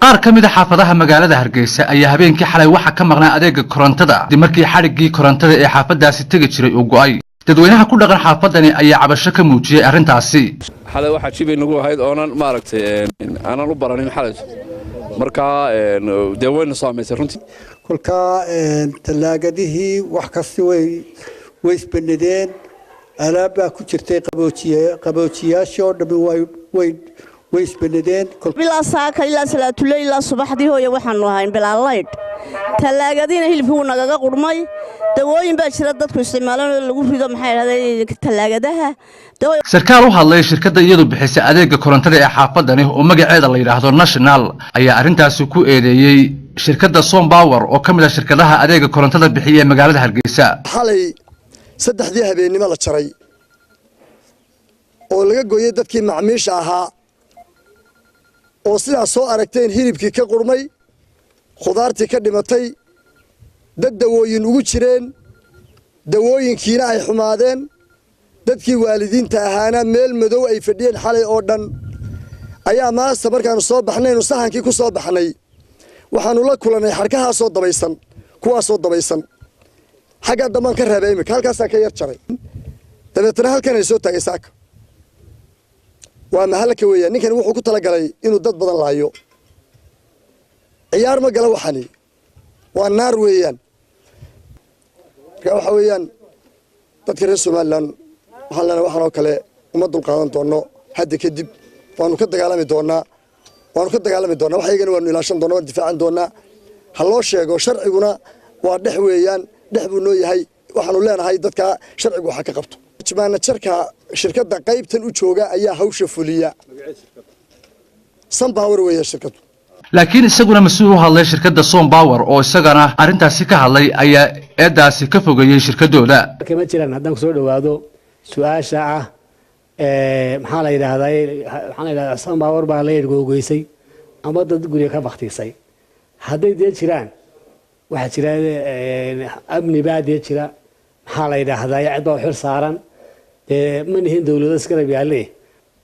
qaar ka mid ah xaafadaha magaalada Hargeysa ayaa habeenkii xalay waxa ka maqnaa adeega korontada markii xarigii korontada ee xaafadaasi tagi jiray uu go'ay dadweynaha ku dhaqan xaafadani ayaa cabasho ka muujiyay arintaasi xalay waxa jibay nagu ahayd oonan maaragtay aanan u baranin xalay marka deewayna saameysay runtii kulka talaagadihii wax kasta way isbeddeleen alaaba ku jirtay qaboojiyaasho dhabi way isbeddeleen bilaa saaka ilaa salaatulay ilaa subaxdii hooyo waxaanu ahayn bilaa layd talaagadina hilibku nagaga qurmay dawooyin baa jira dadku isticmaalaan lagu rido maxay yiraahdeen talaagadaha sarkaal u hadlay shirkadda iyadu bixisay adeega korontada ee xaafadani oo magaceeda la yiraahdo National ayaa arintaasi ku eedeeyay shirkadda Sompower oo kamid ah shirkadaha adeega korontada bixiya magaalada Hargeysa xalay saddexdii habeenimo la jaray oo laga gooyay dadkii macmiisha ahaa oo sidaas soo aragteen hilibkii ka qurmay khudaartii ka dhimatay dad dawooyin ugu jireen dawooyinkiina ay xumaadeen dadkii waalidiinta ahaana meel madow ay fadhiyeen xalay oo dhan ayaa maanta markaanu soo baxnaynu sahankii ku soo baxnay waxaanu la kulanay xarkahaasoo dabaysan kuwaasoo dabaysan xagga damban ka reebay imika halkaasaan ka yar jaray dabeetana halkan ay soo taagay saaka waa mahalka weeyaan ninkan wuxuu ku talagalay inuu dad badan laayo ciyaar ma gala waxani waa naar weeyaan marka waxa weeyaan dadka reer Soomaaliland waxaan oo kale uma dulqaadan doono hadda kadib waanu ka dagaalami doonaa waxaygana waanu ilaashan doonaa waan difaacan doonaa ha loo sheego sharciguna waa dhex weeyaan dhex buu noo yahay waxaanu leenahay dadka sharcigu waxa ka qabto jamaana jarka shirkadda qaybtan u jooga ayaa hawsha fuliya Sompower weeye shirkadu laakiin isaguna mas'uul u hadlay shirkadda Sompower oo isagana arintaasi ka hadlay ayaa eedaasi ka fogeeyay shirkadooda kama jiraan haddaan soo dhawaado su'aasha ah maxaa la yiraahdaa Sompower baa la yirgoysay ama dad guriga ka baqtisay hadday jiraan waxa jira amni baadii jira maxaa la yiraahdaa cidoo xir saaran manihin dawladda iskala biyaalay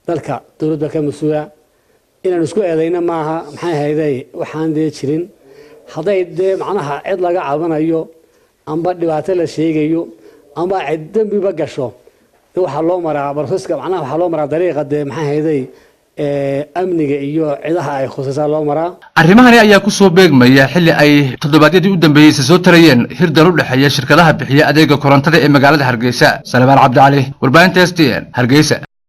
dalka dawladda ka mas'uula inaan isku eedayna maaha maxay hayday waxaan jirin haday macnaha cid laga cabanayo amba dhibaato la sheegayo amba cid dambiba gasho waxa loo maraa barfiska macnaha waxa loo maraa dariiqada maxay hayday amniga iyo ciidaha ay khusaysaa loo maraa arrimahani ayaa ku soo beegmaya xilli ay toddobaadyadii u dambeeyay soo tarayeen hirdan u dhaxeeya shirkadaha bixiya adeega korontada ee magaalada Hargeysa Salmaan Cabdi Cali warbaahinta STN Hargeysa